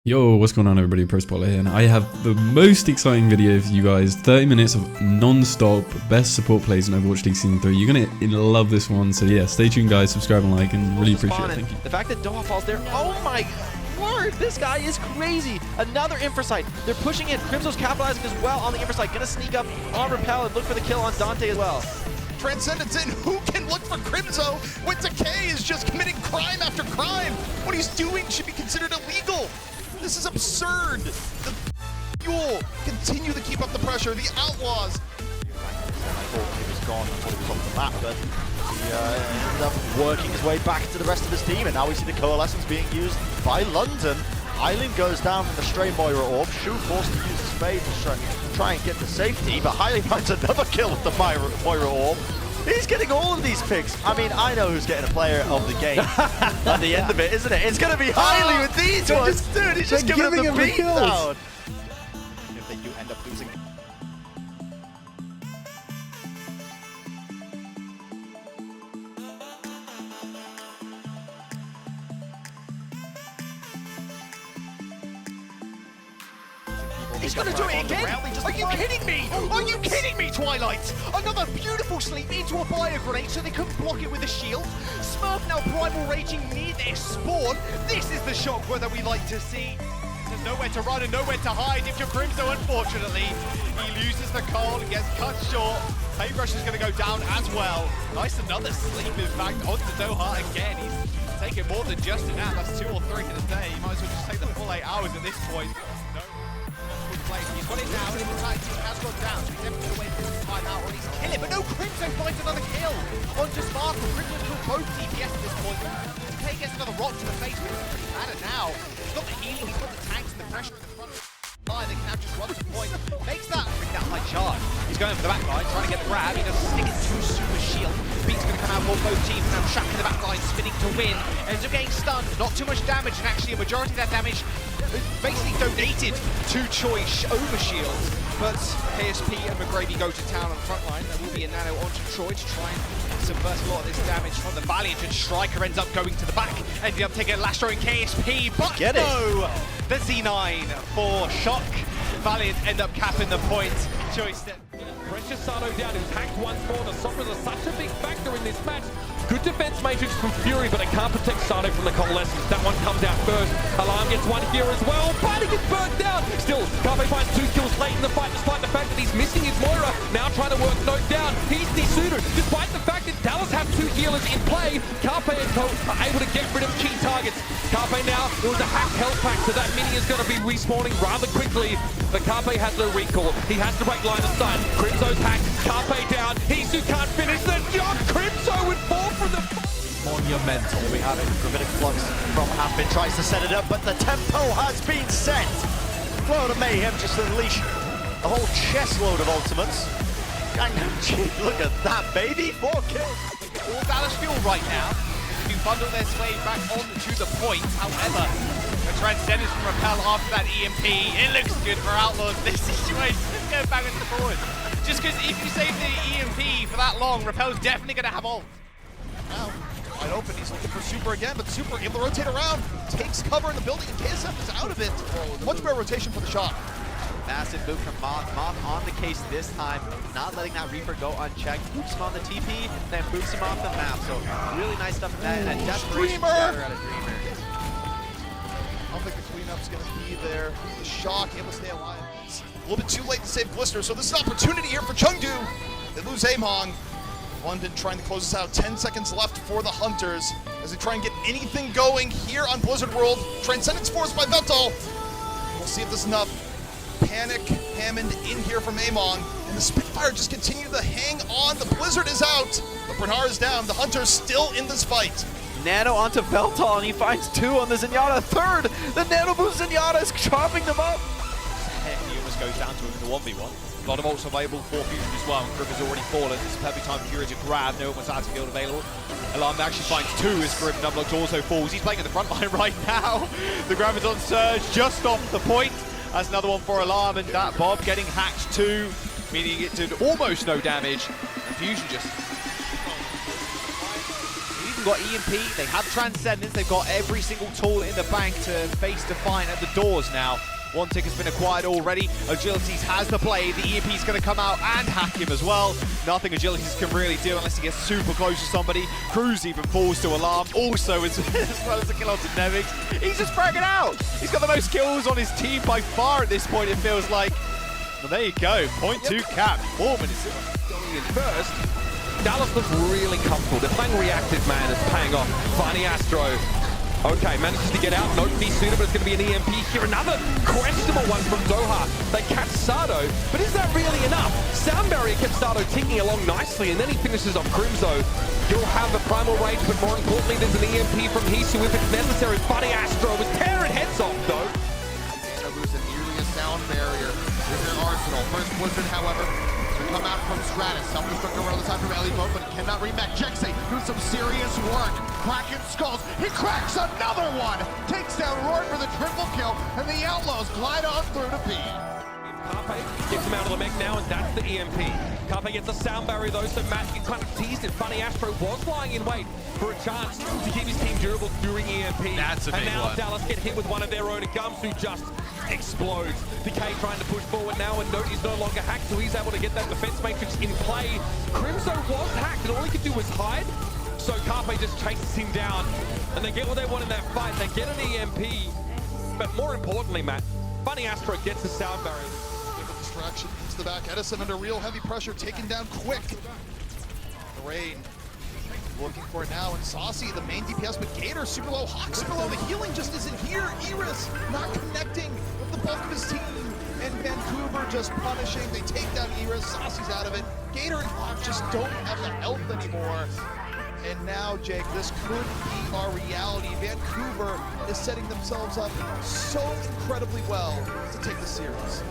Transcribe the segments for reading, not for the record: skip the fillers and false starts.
Yo, what's going on everybody, ProSpoiler here, and I have the most exciting video for you guys. 30 minutes of non-stop best support plays in Overwatch League Season 3. You're gonna love this one, so yeah, stay tuned guys, subscribe and like, and really appreciate it, thank you. The fact that Doha falls there, oh my word, this guy is crazy. Another infra site. They're pushing in. Crimso's capitalizing as well on the infra site. Gonna sneak up on Repel and look for the kill on Dante as well. Transcendence in. Who can look for Crimso when Decay is just committing crime after crime? What he's doing should be considered illegal. This is absurd. The Fuel continue to keep up the pressure. The Outlaws. I thought he was gone. I thought he was off the map, but he ended up working his way back to the rest of his team. And now we see the Coalescence being used by London. Eileen goes down from the Stray Moira Orb. Shu forced to use his Spade to try and get to safety, but Hailey finds another kill with the Moira Orb. He's getting all of these picks. I mean, I know who's getting a player of the game at the end of it, isn't it? It's going to be Hailey with these ones. Dude, he's just giving him the beat down. If they do end up losing. He's gonna do it again! Are you kidding me? Are you kidding me, Twilight? Another beautiful sleep into a bio grenade so they couldn't block it with a shield. Smurf now primal raging near their spawn. This is the shock weather we like to see. There's nowhere to run and nowhere to hide if you're Crimso, unfortunately. He loses the cold and gets cut short. Paintbrush is gonna go down as well. Nice, another sleep in fact onto Doha again. He's taking more than just an hour. That's 2 or 3 in a day. He might as well just take the full 8 hours at this point. No. He's got it now, and in the time he has gone down, so he's definitely away from the timeout, or he's killing. But no, Crimso finds another kill onto Sparkle. Crimso killed both DPS at this point. Decay gets another rock to the face, but it's pretty matter now. He's got the healing, he's got the tanks and the pressure in the front of the line. They can now just run to point. Makes that bring that high charge. He's going for the back line, trying to get the grab. He doesn't stick it to Super Shield. Beat's going to come out for both teams. Now Shaq in the back line, spinning to win. Ends up getting stunned. Not too much damage, and actually a majority of that damage basically donated to Choice over shields, but KSP and McGravy go to town on the front line. There will be a nano onto Troy to try and subvert a lot of this damage from the Valiant, and Striker ends up going to the back, ending up taking a last throwing KSP, but no! The Z9 for Shock. Valiant end up capping the point. Choice that pressure Sato down, who's hacked once more. The Sombras are such a big factor in this match. Good defense matrix from Fury, but it can't protect Sato from the Coalescence. That one comes out first. Alarm gets one here as well, but he gets burnt down. Still, Carpe finds 2 kills late in the fight, despite the fact that he's missing his Moira. Now trying to work Note down. He's desuited, despite the fact that Dallas have 2 healers in play. Carpe and Co are able to get rid of key targets. Carpe now, it was a hacked health pack, so that mini is going to be respawning rather quickly. But Carpe has no recall. He has to break line of sight. Crimso's hacked. Carpe down. Hisu can't finish the job. Crimso would fall from the... Monumental. We have it. Gravitic Flux from Hampin tries to set it up, but the tempo has been set. Flow to Mayhem just unleash a whole chest load of ultimates. Look at that, baby. 4 kills. All Dallas Fuel right now. They do bundle their slave back onto the point. However, the Transcendence from Repel after that EMP. It looks good for Outlaws. This situation is going back and forward. Just because if you save the EMP for that long, Repel's definitely going to have ult. Now, wide open, he's looking for Super again, but Super able to rotate around, takes cover in the building, and KSF is out of it. Much better rotation for the shot. Massive boot from Moth. Moth on the case this time, not letting that Reaper go unchecked. Boots him on the TP, then boots him off the map. So really nice stuff from that. And desperation shatter out of Dreamer. I don't think the cleanup's going to be there. The Shock able to stay alive. It's a little bit too late to save Glister, so this is an opportunity here for Chengdu. They lose Among. London trying to close this out. 10 seconds left for the Hunters as they try and get anything going here on Blizzard World. Transcendence forced by Vettel. We'll see if this is enough. Panic Hammond in here from Amon, and the Spitfire just continue to hang on. The Blizzard is out, but Bernard is down. The Hunters still in this fight. Nano onto Veltal, and he finds 2 on the Zenyatta. Third, the Nano boost Zenyatta is chopping them up. He almost goes down to him in the 1v1. A lot of ults available for Fusion as well, and Grip has already fallen. It's a perfect time for Fury to grab. No one was out of field available. Alarm actually finds 2 as Grip Nublocks also falls. He's playing in the front line right now. The grab is on Surge, just off the point. That's another one for Alarm, and that Bob getting hacked too, meaning it did almost no damage. And Fusion just... We've got EMP, they have Transcendence, they've got every single tool in the bank to face Feint at the doors now. One tick has been acquired already. Agilities has the blade. The EMP's going to come out and hack him as well. Nothing Agilities can really do unless he gets super close to somebody. Cruz even falls to Alarm. Also, as well as a kill onto Nevix, he's just fragging out. He's got the most kills on his team by far at this point, it feels like. Well, there you go. 0.2 cap. 4 minutes going in first. Dallas looks really comfortable. They're playing reactive, man. It's paying off. Finding Astro. Okay, manages to get out. No knee sooner, but it's going to be an EMP here. Another questionable one from Doha. They catch Sado, but is that really enough? Sound Barrier kept Sado ticking along nicely, and then he finishes off Crimzo. You'll have the Primal Rage, but more importantly, there's an EMP from Hisu if it's necessary. Funny Astro was tearing heads off, though. Losing nearly a Sound Barrier in their arsenal. First Blizzard, however, to come out from Stratus. Self-destruct around the time from Ellie-Boat, but cannot rematch. Jexay doing some serious work. Cracking skulls. He cracks another one. Takes down Roar for the triple kill, and the Outlaws glide on through to B. Carpe gets him out of the mech now, and that's the EMP. Carpe gets a Sound Barrier though, so Matt can kind of teased it. Funny Astro was lying in wait for a chance to keep his team durable during EMP. That's a big one. And now one. Dallas get hit with one of their own, and Gumsu just explodes. Decay trying to push forward now, and Note is no longer hacked, so he's able to get that defense matrix in play. Crimzo was hacked, and all he could do was hide. So Carpe just chases him down, and they get what they want in that fight. They get an EMP, but more importantly, Matt, Funny Astro gets a Sound Barrier. Distraction into the back. Edison under real heavy pressure, taken down quick. The Rain looking for it now, and Saucy, the main DPS, but Gator super low, Hawk super low. The healing just isn't here. Iris not connecting with the bulk of his team, and Vancouver just punishing. They take down Iris. Saucy's out of it. Gator and Hawk just don't have the health anymore. And now, Jake, this could be our reality. Vancouver is setting themselves up so incredibly well to take the series.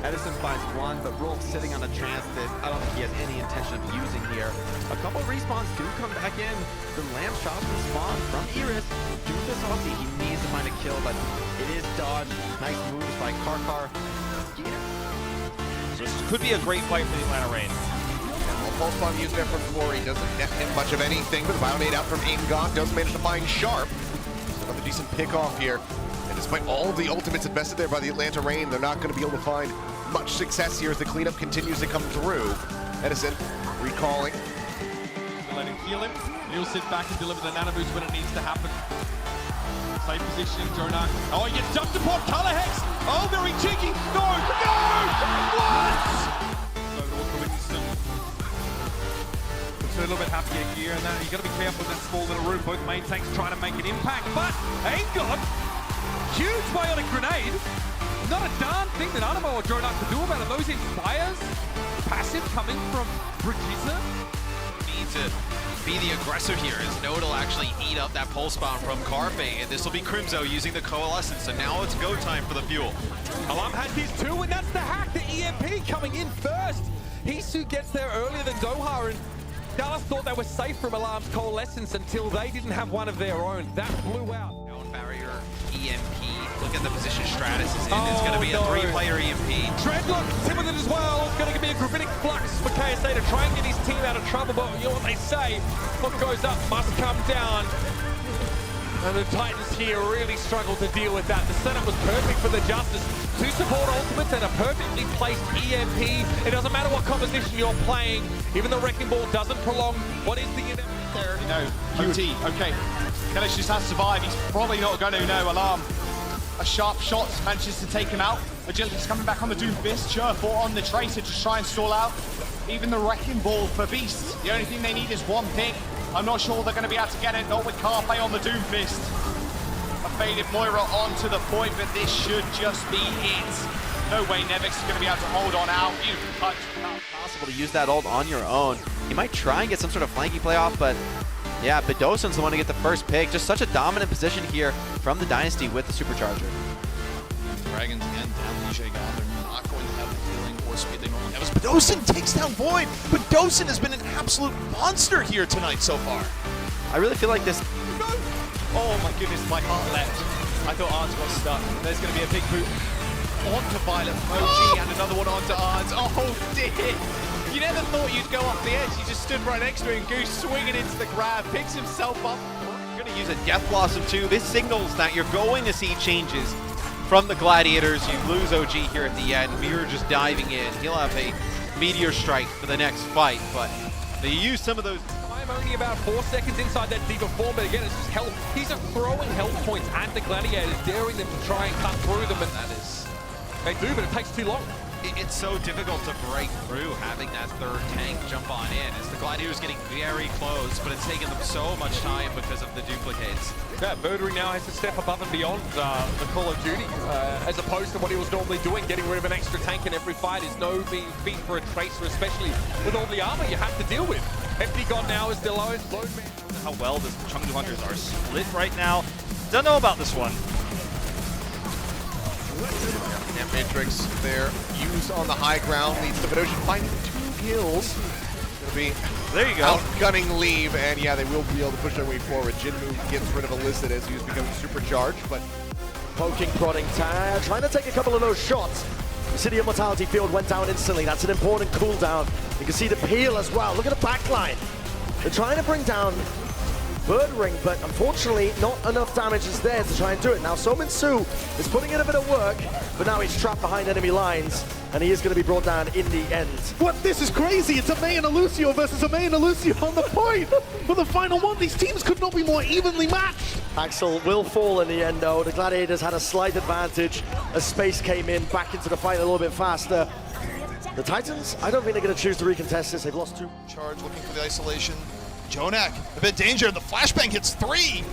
Edison finds one, but Rolf's sitting on a trance that I don't think he has any intention of using here. A couple of respawns do come back in. The lamp shots will spawn from Iris. Do the Saucy. He needs to find a kill, but it is dodged. Nice moves by Karkar. So this could be a great fight for the Atlanta Reign. Pulse bomb used there from Corey doesn't net him much of anything, but the Bionade out from Ingot does manage to find Sharp. So another decent pick off here. And despite all of the ultimates invested there by the Atlanta Reign, they're not going to be able to find much success here as the cleanup continues to come through. Edison recalling. Let him heal him. He'll sit back and deliver the nano boost when it needs to happen. Safe position, Jonak. Oh, he gets jumped upon. Color Hex. Oh, very cheeky. No! What? A little bit happier gear, and that you got to be careful in that small little room. Both main tanks trying to make an impact, but Ingot, huge bionic grenade. Not a darn thing that Animo or Jonak could do about it. Those Inspires, passive coming from Brigitte. Need to be the aggressor here, as Node will actually eat up that pulse bomb from Carpe, and this will be Crimzo using the Coalescence, so now it's go time for the fuel. Alarm has his two, and that's the hack. The EMP coming in first. Hisu gets there earlier than Doha, and Dallas thought they were safe from Alarm's Coalescence until they didn't have one of their own. That blew out. Down barrier, EMP. Look at the position Stratus is in. It's going to be a three-player EMP. Dreadlock, Tim with it as well. It's going to be a gravitic flux for KSA to try and get his team out of trouble, but you know what they say, what goes up must come down. And the Titans here really struggled to deal with that. The setup was perfect for the Justice. Two support ultimates and a perfectly placed EMP. It doesn't matter what composition you're playing. Even the Wrecking Ball doesn't prolong what is the There, you know, QT. Okay, Kellish just has to survive. He's probably not going to know Alarm. A sharp shot manages to take him out. Agility's coming back on the Doomfist. Churfort on the Tracer to try and stall out. Even the Wrecking Ball for Beast. The only thing they need is one pick. I'm not sure they're going to be able to get it, not with Carpe on the Doomfist. A faded Moira onto the point, but this should just be it. No way Nevix is going to be able to hold on out. Beautiful touch. Possible to use that ult on your own. He might try and get some sort of flanky play off, but yeah, Bedosen's the one to get the first pick. Just such a dominant position here from the Dynasty with the Supercharger. Dragons again down DJ God. They're not going to have the healing or speed they normally have. Bedosen takes down Void. Bedosen has been an absolute monster here tonight so far. I really feel like this. Oh my goodness, my heart leapt. I thought Arns got stuck. There's going to be a big boot onto Violet OG and another one onto Arns. Oh dear. You never thought you'd go off the edge. You just stood right next to him. Goose swinging into the grab, picks himself up. You're going to use a Death Blossom too. This signals that you're going to see changes from the Gladiators. You lose OG here at the end. Mirror just diving in. He'll have a Meteor Strike for the next fight, but they use some of those. I'm only about 4 seconds inside that deeper form, but again, it's just health. He's throwing health points at the Gladiators, daring them to try and cut through them, and that is, they do, but it takes too long. It's so difficult to break through having that third tank jump on in. As the Gladiators getting very close, but it's taken them so much time because of the duplicates. Yeah, Murdering now has to step above and beyond the Call of Duty, as opposed to what he was normally doing. Getting rid of an extra tank in every fight is no mean feat for a Tracer, especially with all the armor you have to deal with. Empty God now is the lowest load man. How well the Chengdu Hunters are split right now. Don't know about this one. And Matrix there, used on the high ground, leads to Vidosian finding 2 kills. It'll be There you go. outgunning Leave, and yeah, they will be able to push their way forward. Jinmu gets rid of Illicit as he's becoming supercharged, but Poking, prodding, trying to take a couple of those shots. The City of Mortality field went down instantly. That's an important cooldown. You can see the peel as well. Look at the backline. They're trying to bring down Bird Ring, but unfortunately not enough damage is there to try and do it. Now Somin Su is putting in a bit of work, but now he's trapped behind enemy lines, and he is going to be brought down in the end. What? This is crazy. It's a May and a Lucio versus a May and a Lucio on the point for the final one. These teams could not be more evenly matched. Axel will fall in the end though. The Gladiators had a slight advantage as Space came in back into the fight a little bit faster. The Titans, I don't think they're going to choose to recontest this. They've lost 2. Charge looking for the isolation. Jonak, a bit danger. The flashbang hits 3,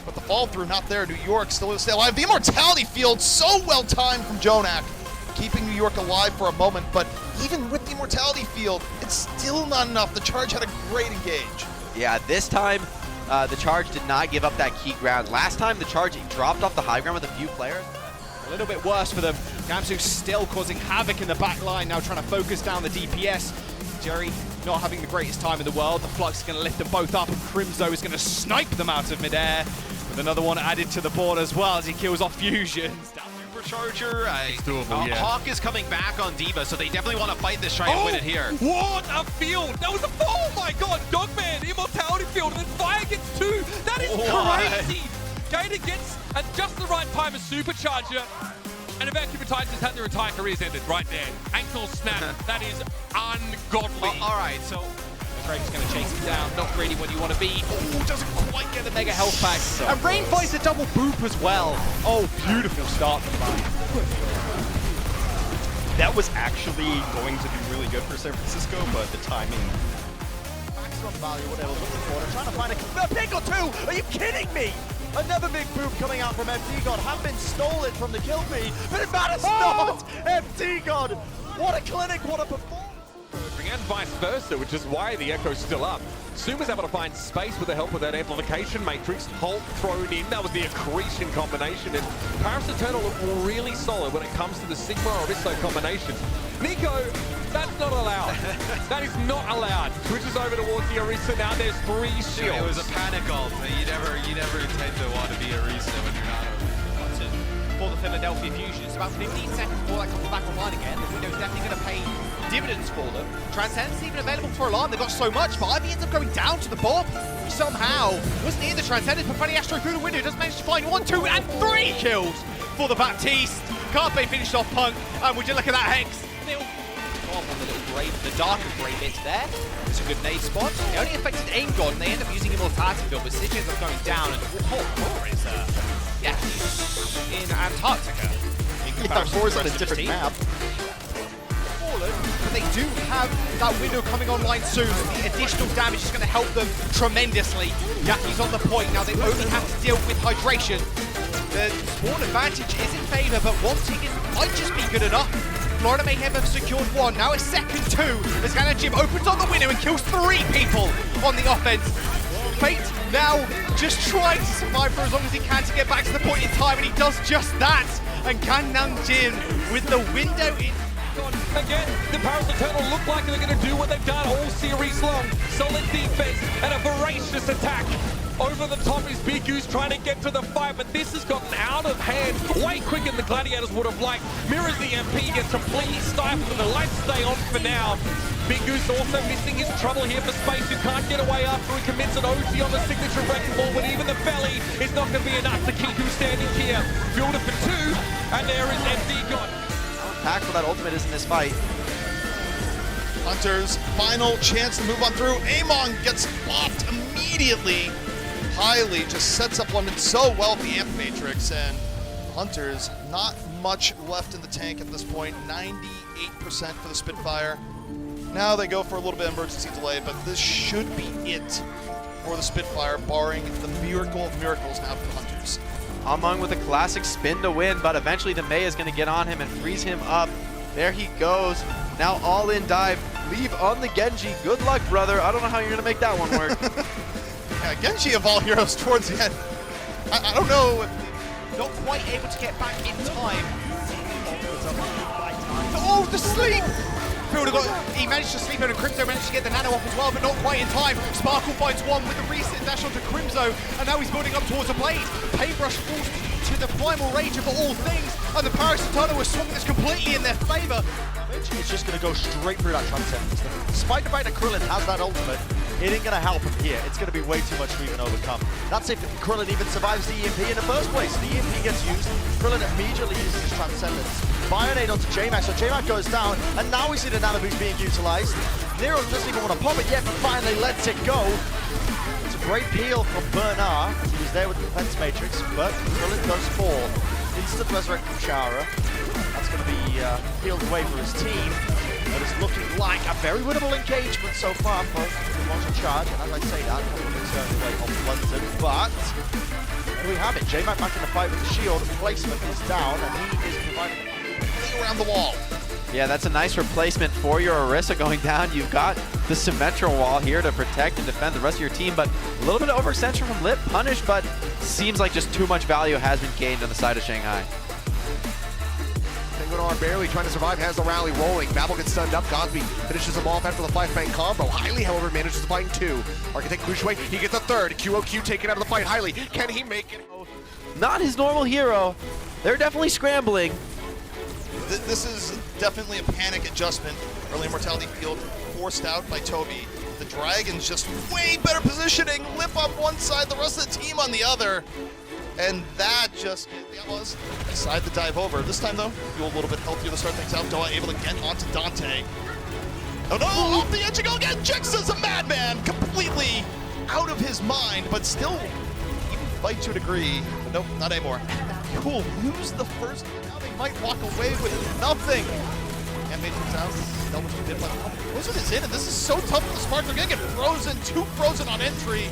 but the fall through not there. New York still alive. The immortality field so well timed from Jonak, keeping New York alive for a moment. But even with the immortality field, it's still not enough. The Charge had a great engage. Yeah, this time the Charge did not give up that key ground. Last time the Charge dropped off the high ground with a few players. A little bit worse for them. Gamsu still causing havoc in the back line, now trying to focus down the DPS. Jerry not having the greatest time in the world. The Flux is going to lift them both up, and Crimzo is going to snipe them out of midair. With another one added to the board as well as he kills off Fusions. Supercharger. It's doable, yeah. Hawk is coming back on D.Va, so they definitely want to fight this, try and win it here. What a field! That was oh my god, Dogman, Immortality field, and then Fire gets 2! That is crazy! Gator gets at just the right time a supercharger, and Evacuum Titans has had their entire careers ended right there. Ankle snap, that is ungodly. All right, so Drake's going to chase him down, not really what you want to be. Oh, doesn't quite get the mega health pack. And Rain finds a double boop as well. Oh, beautiful start from That was actually going to be really good for San Francisco, but the timing. Maximum value, what they were looking for. They're trying to find a pick or 2. Are you kidding me? Another big boop coming out from FD God. Have been stolen from the kill feed, but it matters not. FD God, what a clinic, what a performance. And vice versa, which is why the Echo's still up. Suma's able to find space with the help of that amplification matrix. Hulk thrown in, that was the accretion combination, and Paris Eternal look really solid when it comes to the Sigma or Abysso combinations. Nico, that's not allowed. That is not allowed. Switches over towards the Orisa, now there's 3 shields. It was a panic ult. You never intend to want to be Orisa when you're not Orisa. For the Philadelphia Fusion, it's about 15 seconds before that comes back online again. The window's definitely going to pay dividends for them. Transcendence even available for Alarm. They've got so much, but Ivy ends up going down to the bottom. He somehow was near the Transcendence, but Funny Astro through the window does manage to find 1, 2, and 3 kills for the Baptiste. Carpe finished off Punk, and would you look at that Hex? Off on the little grey, the darker grey bits there. It's a good nade spot. It only affected Aim God, and they end up using Immortality Field, but Sitch ends up going down, and Core is, yeah, in Antarctica. Yeah, Core's on a different map. But they do have that window coming online soon. The additional damage is going to help them tremendously. Yaki's on the point now. They only have to deal with hydration. The spawn advantage is in favor, but one ticket might just be good enough. Florida Mayhem have secured 1. Now a second 2. As Ganna Jim opens on the window and kills 3 people on the offense. Feint now just trying to survive for as long as he can to get back to the point in time, and he does just that. And Ganna Jim with the window in. Again, the Paris Eternal look like they're going to do what they've done all series long. Solid defense and a voracious attack. Over the top is Big Goose trying to get to the fight, but this has gotten out of hand way quicker than the Gladiators would have liked. Mirrors the MP, gets completely stifled, and the lights stay on for now. Big Goose also missing his trouble here for space, who can't get away after he commits an OT on the signature wrecking ball, but even the belly is not going to be enough to keep him standing here. Fielded for 2, and there is MD gone. How impactful that ultimate is in this fight. Hunter's final chance to move on through. Amon gets offed immediately. Highly just sets up London so well with the Amp Matrix, and Hunter's not much left in the tank at this point. 98% for the Spitfire. Now they go for a little bit of emergency delay, but this should be it for the Spitfire, barring the miracle of miracles now for the Hunters. Among with a classic spin to win, but eventually the Mei is going to get on him and freeze him up. There he goes. Now all in dive. Leave on the Genji. Good luck, brother. I don't know how you're going to make that one work. Yeah, Genji of all heroes towards the end. I don't know. Not quite able to get back in time. Oh, the sleep! He managed to sleep in, and Crimzo managed to get the nano off as well, but not quite in time. Sparkle finds one with the reset dash onto Crimzo, and now he's building up towards a blade. Paintbrush falls to the primal rage of all things, and the Parasitano is swinging this completely in their favor. Eventually it's just going to go straight through that Transcendence. Despite the fact that Krillin has that ultimate, it ain't going to help him here. It's going to be way too much to even overcome. That's if Krillin even survives the EMP in the first place. The EMP gets used, Krillin immediately uses his Transcendence. Bionade onto J-Max, so J-Max goes down, and now we see the nano boost being utilized. Nero doesn't even want to pop it yet, but finally lets it go. It's a great peel from Bernard. He was there with the defense matrix, but Krillin does fall. Instant resurrect from Shara. That's going to be peeled away for his team. But it's looking like a very winnable engagement so far for the launch charge. And as I say that, a couple of turns away on London. But there we have it. J-Mac back in the fight with the shield. Placement is down, and he is providing Around the wall. Yeah, that's a nice replacement for your Orisa going down. You've got the Symmetra wall here to protect and defend the rest of your team, but a little bit of overextension from Lip, punished, but seems like just too much value has been gained on the side of Shanghai. Penguin are barely trying to survive, has the rally rolling. Babel gets stunned up, Cosby finishes him off after the 5-fang combo. Highly, however, manages to find 2. Architect Kushui, he gets a 3rd. QOQ taken out of the fight. Highly, can he make it? Not his normal hero. They're definitely scrambling. This is definitely a panic adjustment. Early Immortality Field forced out by Toby. The Dragons just way better positioning. Lip on one side, the rest of the team on the other. And that just, that was decide to dive over. This time though, feel a little bit healthier to start things out. Doa able to get onto Dante. Oh no, off the edge you go again. Jexa's a madman, completely out of his mind, but still even fight to a degree. But nope, not anymore. Cool, lose the first. Might walk away with nothing. And Matrix out. Dealt with a bit, but Frozen is in, and this is so tough for the Sparks. They're gonna get frozen, 2 frozen on entry,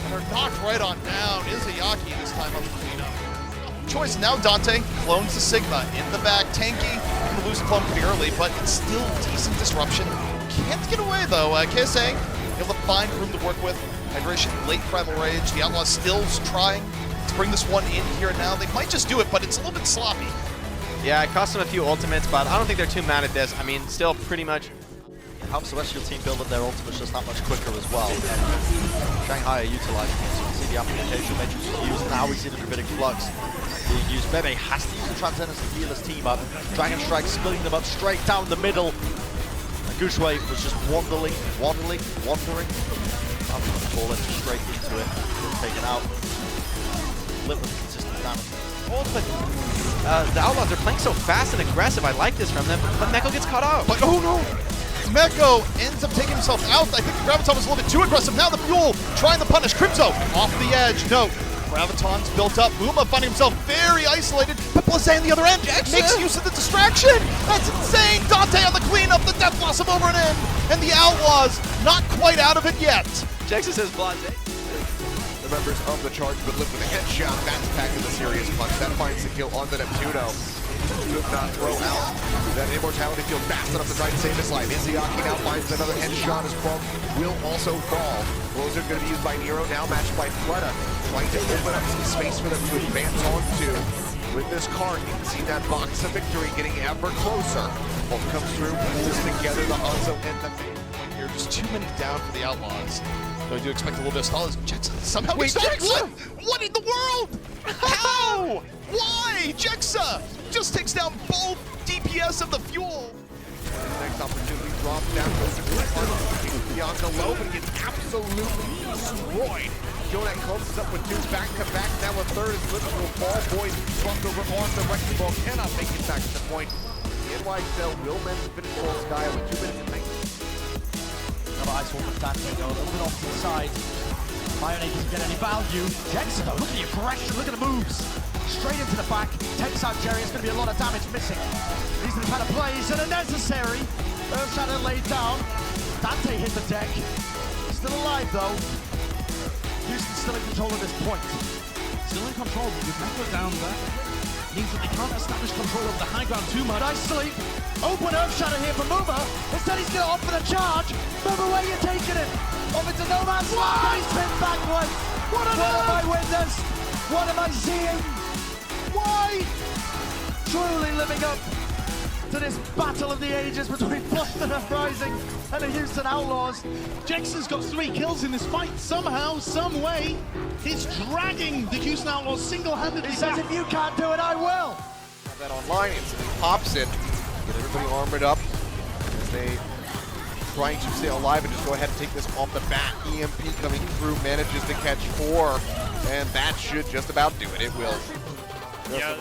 and are knocked right on down. Izayaki this time on the cleanup. Choice now, Dante clones the Sigma in the back. Tanky, gonna lose the clone pretty early, but it's still decent disruption. Can't get away though. KSA able to find room to work with. Hydration, late Primal Rage. The Outlaws still trying to bring this one in here and now. They might just do it, but it's a little bit sloppy. Yeah, it cost them a few ultimates, but I don't think they're too mad at this. I mean, still pretty much. It helps the rest of your team build up their ultimates just that much quicker as well. Shanghai are utilizing it, so you can see the amplification matrix is used. Now we see the Druidic Flux being used. Bebe has to use the Transcendence to heal his team up. Dragon Strike splitting them up straight down the middle. And Gushway was just wandering. I'm going to fall in straight into it. Taken out. Lip with consistent damage. The Outlaws are playing so fast and aggressive. I like this from them, but Meko gets caught out. But oh no! Meko ends up taking himself out. I think the Graviton was a little bit too aggressive. Now the Fuel trying to punish Crypto off the edge. No, Graviton's built up. Uma finding himself very isolated. But Blazé on the other end makes use of the distraction. That's insane. Dante on the cleanup. The Death Blossom over and in. And the Outlaws not quite out of it yet. Jackson says Blazé. The members of the charge, but Lip with a headshot. That's packing the serious punch. That finds the kill on the Neptuno. Could not throw out that Immortality Field fast enough to try and save his life. Izayaki now finds another headshot as Kwong will also fall. Blows are going to be used by Nero, now matched by Fleta. Trying to open up some space for them to advance onto. With this card, you can see that box of victory getting ever closer. Both comes through, pulls together the Hanzo and the Here There's too many down for the Outlaws. So I do expect a little bit of stall. Jexa somehow gets Jexa! What in the world? How? Why? Jexa just takes down both DPS of the fuel. Next opportunity drops down, goes to Bianca low, but gets absolutely destroyed. Jonak closes up with two back-to-back. Now a third is literal ball boys bumped over on the wrecking ball. Cannot make it back to the point. The NY Cell will manage to finish Ball Sky with 2 minutes and 19. Another ice wall from Dante, though. A little bit off to the side. Mayonnaise doesn't get any value. Jexa, though, look at the aggression, look at the moves. Straight into the back, takes out Jerry. It's going to be a lot of damage missing. These are the kind of plays that are necessary. Earthshadow laid down. Dante hit the deck. Still alive, though. Houston's still in control at this point. Still in control, but with Metro down there, means that they can't establish control of the high ground too much. Nice sleep. Open Earthshadow here for Muma. Instead, he's going to opt for the charge. Muma, where you taking it? Off into no man's land. He's pinned backwards. What have I witnessed? What am I seeing? Why? Truly living up to this battle of the ages between Boston Uprising and the Houston Outlaws. Jexa's got 3 kills in this fight. Somehow, some way, he's dragging the Houston Outlaws single-handedly. He says, if you can't do it, I will. Have that online, instantly pops in. Get everybody armored up as they trying to stay alive and just go ahead and take this off the bat. EMP coming through, manages to catch 4, and that should just about do it. It will. Yeah,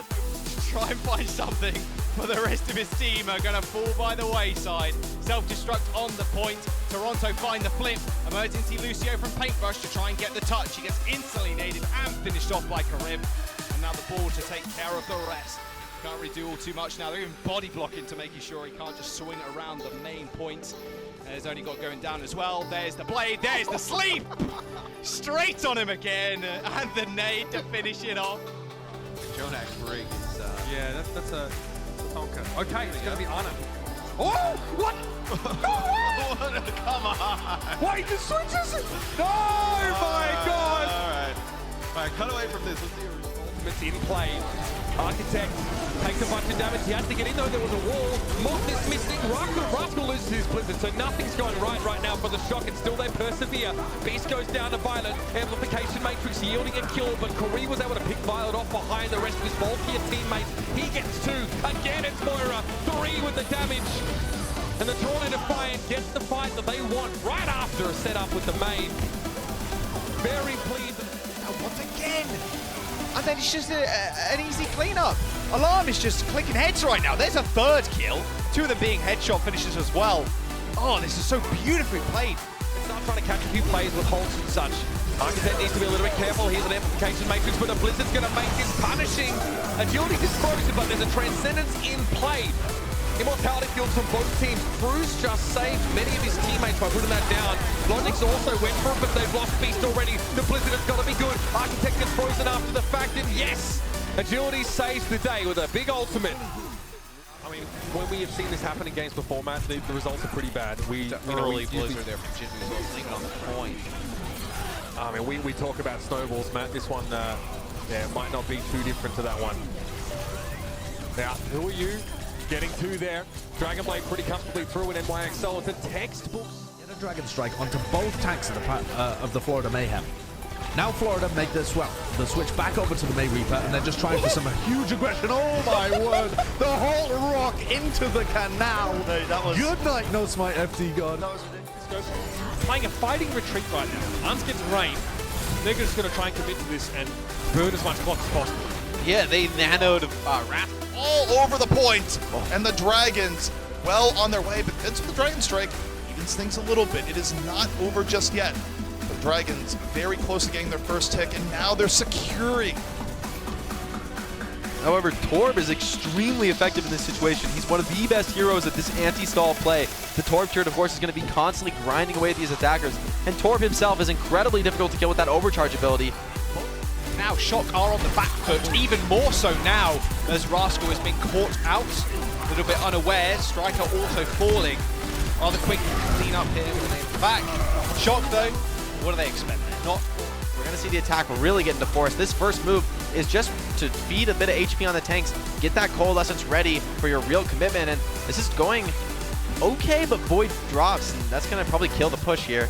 try and find something, but the rest of his team are going to fall by the wayside. Self-destruct on the point. Toronto find the flip. Emergency Lucio from Paintbrush to try and get the touch. He gets instantly naded and finished off by Karim. And now the ball to take care of the rest. Can't really do all too much now. They're even body blocking to making sure he can't just swing around the main point. There's only got going down as well. There's the blade, there's the sleep! Straight on him again, and the nade to finish it off. Jonak's break is, Yeah, that's a Tonka. Okay, it's going to be on him. Oh! What? Come on! Why he just switches it? No! My God! Alright, cut away from this. Let's see Ultimate's in play. Architect takes a bunch of damage. He has to get in though. There was a wall. Moth is missing. Rascal loses his blizzard, so nothing's going right now for the Shock, and still they persevere. Beast goes down to Violet. Amplification Matrix yielding a kill, but Corey was able to pick Violet off behind the rest of his bulkier teammates. He gets 2. Again, it's Moira. 3 with the damage. And the Toronto Defiant gets the fight that they want right after a setup with the main. Very pleased. Once again. And then it's just an easy cleanup. Alarm is just clicking heads right now. There's a 3rd kill. 2 of them being headshot finishes as well. Oh, this is so beautifully played. It's not trying to catch a few plays with holds and such. Architect needs to be a little bit careful. Here's an amplification matrix, but the Blizzard's going to make this punishing. Agility is frozen, but there's a transcendence in play. Immortality fields from both teams. Cruz just saved many of his teammates by putting that down. Logix also went for it, but they've lost Beast already. The Blizzard has got to be good. Architect gets frozen after the fact, and yes! Agility saves the day with a big ultimate. I mean, when we have seen this happen in games before, Matt, the results are pretty bad. early Blizzard there from Jimmy, so leaving on the point. I mean, we talk about snowballs, Matt. This one, yeah, might not be too different to that one. Now, who are you? Getting 2 there. Dragonblade pretty comfortably through in NYXL. It's a textbook. Get a Dragon Strike onto both tanks of the Florida Mayhem. Now Florida make the switch back over to the May Reaper, and they're just trying for some huge aggression. Oh my word! The whole rock into the canal. No, that was... Good night, No Smite FT God. That was ridiculous. Playing a fighting retreat right now. Uns gets rain. They're just going to try and commit to this and burn as much clock as possible. Yeah, they nanoed Wrath all over the point, and the Dragons, well on their way, but Vince with the Dragon Strike evens things a little bit. It is not over just yet. The Dragons very close to getting their first tick, and now they're securing. However, Torb is extremely effective in this situation. He's one of the best heroes at this anti-stall play. The Torb turret, of course, is going to be constantly grinding away at these attackers, and Torb himself is incredibly difficult to kill with that overcharge ability. Now Shock are on the back foot, even more so now as Rascal has been caught out, a little bit unaware. Striker also falling. Rather quick clean up here with the back. Shock though, what do they expect? We're going to see the attack really get into force. This first move is just to feed a bit of HP on the tanks, get that coalescence ready for your real commitment, and this is going okay, but Void drops, and that's going to probably kill the push here.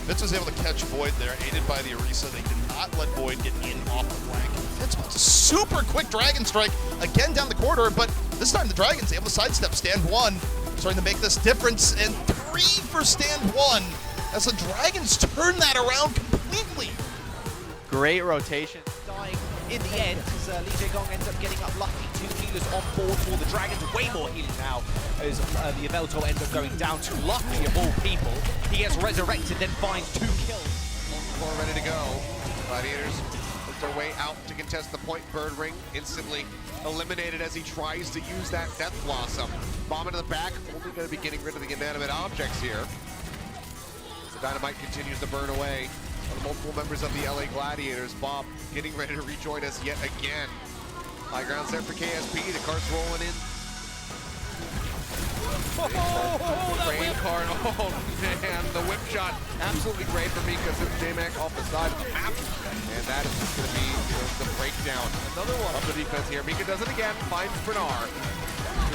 Fitz was able to catch Void there, aided by the Orisa. They did not let Void get in off the flank. Fitz with a super quick Dragon Strike again down the corridor, but this time the Dragon's able to sidestep Stand 1, starting to make this difference, and 3 for Stand 1 as the Dragons turn that around completely. Great rotation. Dying in the end, as Lee Jae-gong ends up getting unlucky. 2 healers on board for the Dragons. Way more healing now as the Avelto ends up going down to Lucky of all people. He gets resurrected, then finds 2 kills. All ready to go. Gladiators work their way out to contest the point. Bird Ring instantly eliminated as he tries to use that Death Blossom. Bomb into the back, only going to be getting rid of the inanimate objects here. The Dynamite continues to burn away on the multiple members of the LA Gladiators. Bob getting ready to rejoin us yet again. High ground set for KSP, the cart's rolling in. Rain card, oh man, the whip shot, absolutely great for Mika and J-Mac off the side of the map. And that is just going to be the breakdown. Another one of the defense here. Mika does it again, finds Bernard.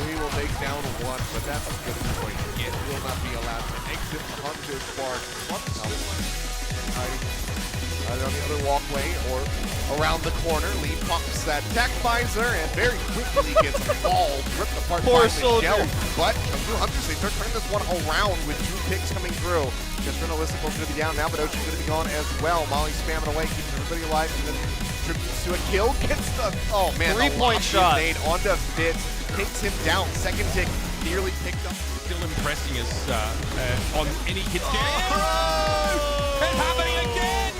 He will take down 1, but that's a good point. It will not be allowed to exit the Hunter's Spark. Either on the other walkway or around the corner. Lee pops that tech, finds her, and very quickly gets mauled, ripped apart by Michelle. But a few Hunters, they start turning this one around with 2 picks coming through. Just Realistic going to be down now, but Ochi's going to be gone as well. Molly spamming away, keeps everybody alive, and then contributes to a kill. Gets the, oh man, 3-point shot. Made onto Fitz, takes him down. Second tick, nearly picked up. Still impressing us on any hit scan. Oh! It's happening again!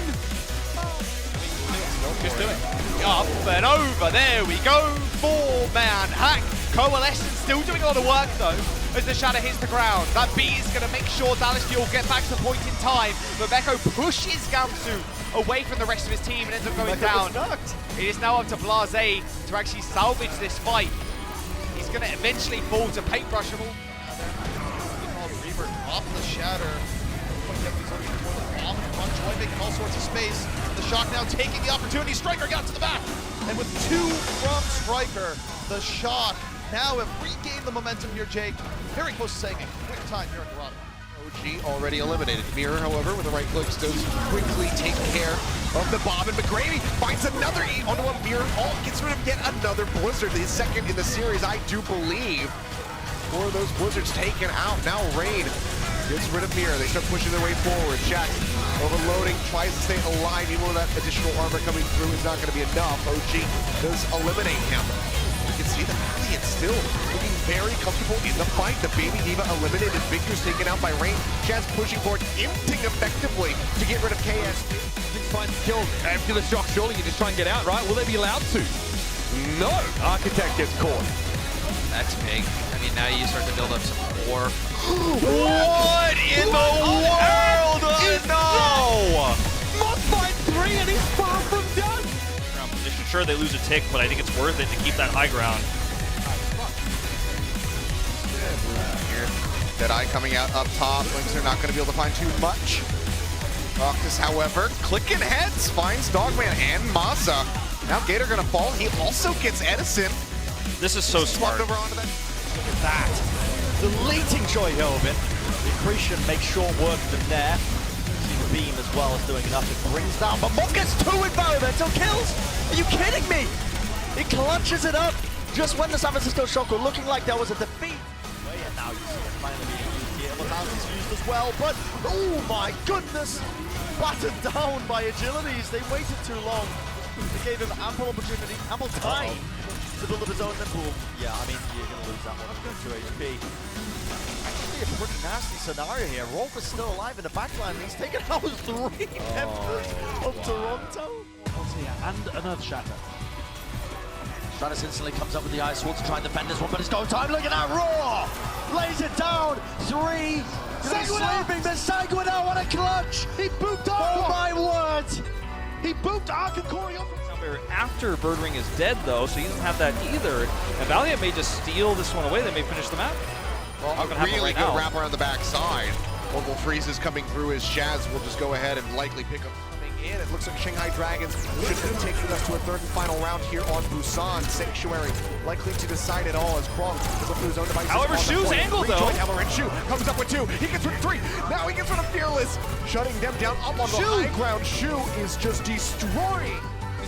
Just do it. Up and over, there we go, 4-man hack. Coalescence still doing a lot of work though, as the shadow hits the ground. That beat is going to make sure Dallas Fuel get back to the point in time, but Beko pushes Gamsu away from the rest of his team and ends up going down. It is now up to Blase to actually salvage this fight. He's going to eventually fall to Paintbrushable. Reaver off the shatter. Joy making all sorts of space. The Shock now taking the opportunity. Striker got to the back. And with 2 from Striker, the Shock now have regained the momentum here, Jake. Very close to saying a quick time here in Dorado. OG already eliminated. Mirror, however, with the right clicks, does quickly take care of the bomb. And McGrady finds another E onto a Mirror. Gets rid of yet another Blizzard. The second in the series, I do believe. 4 of those Blizzards taken out. Now Rain gets rid of Mirror. They start pushing their way forward. Shack overloading, tries to stay alive. Even though that additional armor coming through is not going to be enough. OG does eliminate him. You can see that Valiant still looking very comfortable in the fight. The Baby Diva eliminated. Victor's taken out by Rain. Chaz pushing forward, emptying effectively to get rid of KSP. Find the kill after the Shock. Surely you just try and get out, right? Will they be allowed to? No! Architect gets caught. That's big. I mean, now you start to build up some more. What in the world? No! Must find 3 and he's far from done! Ground position. Sure, they lose a tick, but I think it's worth it to keep that high ground. Deadeye coming out up top. Lynx are not going to be able to find too much. Noctis, however, clicking heads, finds Dogman and Masa. Now Gator going to fall. He also gets Edison. This is so smart. Over onto that. Look at that. Deleting Choi Hyobin. The Accretion makes short work of them there. See the beam as well as doing enough. It brings down, but Mob gets 2 environmental kills. Are you kidding me? He clutches it up just when the San Francisco Shock were looking like there was a defeat. And now you see it finally being used here. Immortality's used as well, but oh my goodness! Battered down by Agilities. They waited too long. They gave him ample opportunity, ample time to build up his own, then boom. Yeah, I mean, you're going to lose that one with 2 HP. Actually a pretty nasty scenario here. Rolf is still alive in the backline. He's taken out 3 members of Toronto. And another shatter. Stratus instantly comes up with the Ice Sword to try and defend this one, but it's go time. Look at that roar! Lays it down. 3. Sleeping, but Sanguinal, what a clutch! He booped off. Oh my word! He booped Arkakori off. After Bird Ring is dead, though, so he doesn't have that either. And Valiant may just steal this one away. They may finish the map. Well, really good wrap around the backside. Mobile freezes coming through as Shaz will just go ahead and likely pick up. Coming in. It looks like Shanghai Dragons should be taking us to a third and final round here on Busan. Sanctuary likely to decide it all as Krong is up to his own devices. However, Shu's angled though. However, Shu comes up with 2. He gets rid of 3. Now he gets rid of Fearless, shutting them down up on the high ground. Shu is just destroying.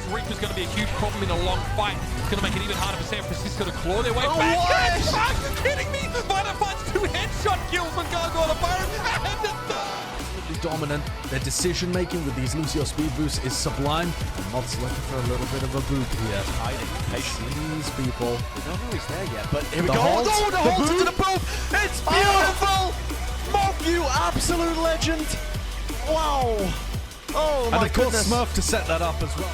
Reaper's going to be a huge problem in a long fight. It's going to make it even harder for San Francisco to claw their way back. Yes! Are you kidding me? Vita finds 2 headshot kills on Gargoyle Byron and the third. Dominant. Their decision making with these Lucio speed boosts is sublime. And Mott's looking for a little bit of a boot here. Hiding patiently. These people. We don't know he's there yet, but here we go. Halt, Oh, the halt into boot. the boot. It's beautiful. Mob, you absolute legend. Wow. Oh my And of course goodness. Smurf to set that up as well.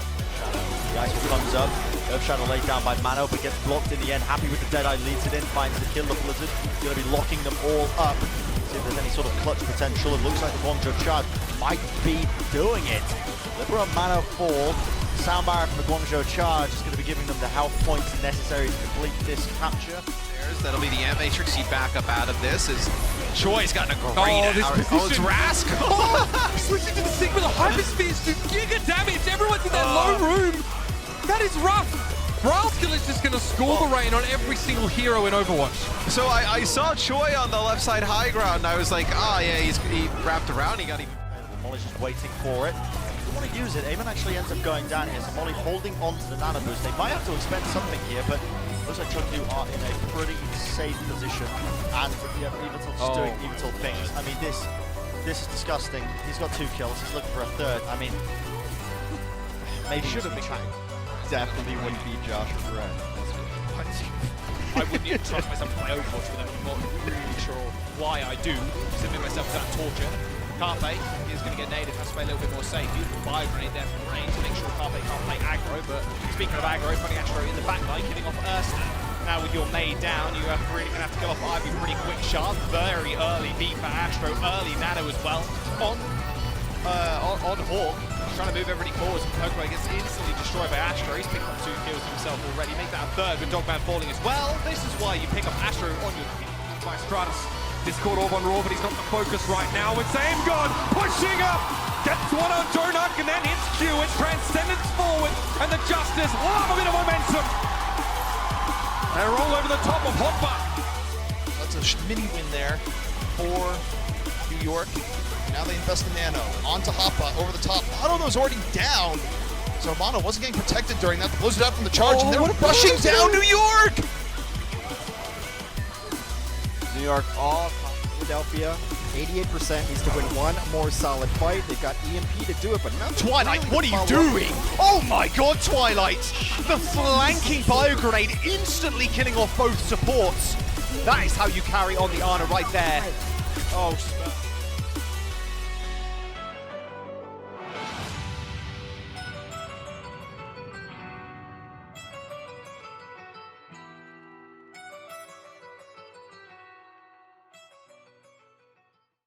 The ice comes up. Earth Shadow laid down by Mano, but gets blocked in the end. Happy with the Deadeye, leads it in, finds the kill. The Blizzard going to be locking them all up. See if there's any sort of clutch potential. It looks like the Guangzhou Charge might be doing it. Libra and Mano fall. Sound barrier from the Guangzhou Charge is going to be giving them the health points necessary to complete this capture. That'll be the Matrix backup out of this as Choi's gotten a great this hour. position. Oh, it's Rask. Switching to the Sigma, the Hyperspheres do giga damage. Everyone's in that low room. That is rough. Bralskill is just going to score the rain on every single hero in Overwatch. So I saw Choi on the left side high ground, and I was like, oh yeah, he wrapped around, he got even. Molly's just waiting for it. They want to use it. Eamon actually ends up going down here, so Molly holding on to the nano boost. They might have to expend something here, but looks like Chengdu are in a pretty safe position. And yeah, Eventil's just doing Eventil things. I mean, this is disgusting. He's got 2 kills. He's looking for a third. I mean, maybe should have been trying. Definitely wouldn't be Josh Red. I wouldn't even trust myself to play Overwatch with them. I'm not really sure why I do. Simply myself to that torture. Carpe is going to get naded, has to play a little bit more safe. Beautiful fire grenade there from range to make sure Carpe can't play aggro. But speaking of aggro, putting Astro in the back line, killing off Ursa. Now with your maid down, you are really going to have to kill off Ivy pretty quick sharp. Very early beat for Astro, early Nano as well. On Hawk, trying to move everybody forwards. Pokemon gets instantly destroyed by Astro. He's picked up 2 kills himself already. Make that a third with Dogman falling as well. This is why you pick up Astro on your By Stratus. Discord Orb on Raw, but he's not the focus right now. It's Aim God pushing up. Gets one on Donut, and then hits Q. It's Transcendence forward, and the Justice love a bit of momentum. They roll over the top of Hotbar. That's a mini win there for New York. Now they invest in Nano. Onto Hoppa, over the top. Mono was already down. So Mono wasn't getting protected during that. The Blizzard out from the charge, and they're rushing down New York! New York all Philadelphia. 88% needs to win one more solid fight. They've got EMP to do it, but not Twilight, really what are you doing? Oh my god, Twilight! The flanking bio grenade instantly killing off both supports. That is how you carry on the Ana right there. Oh,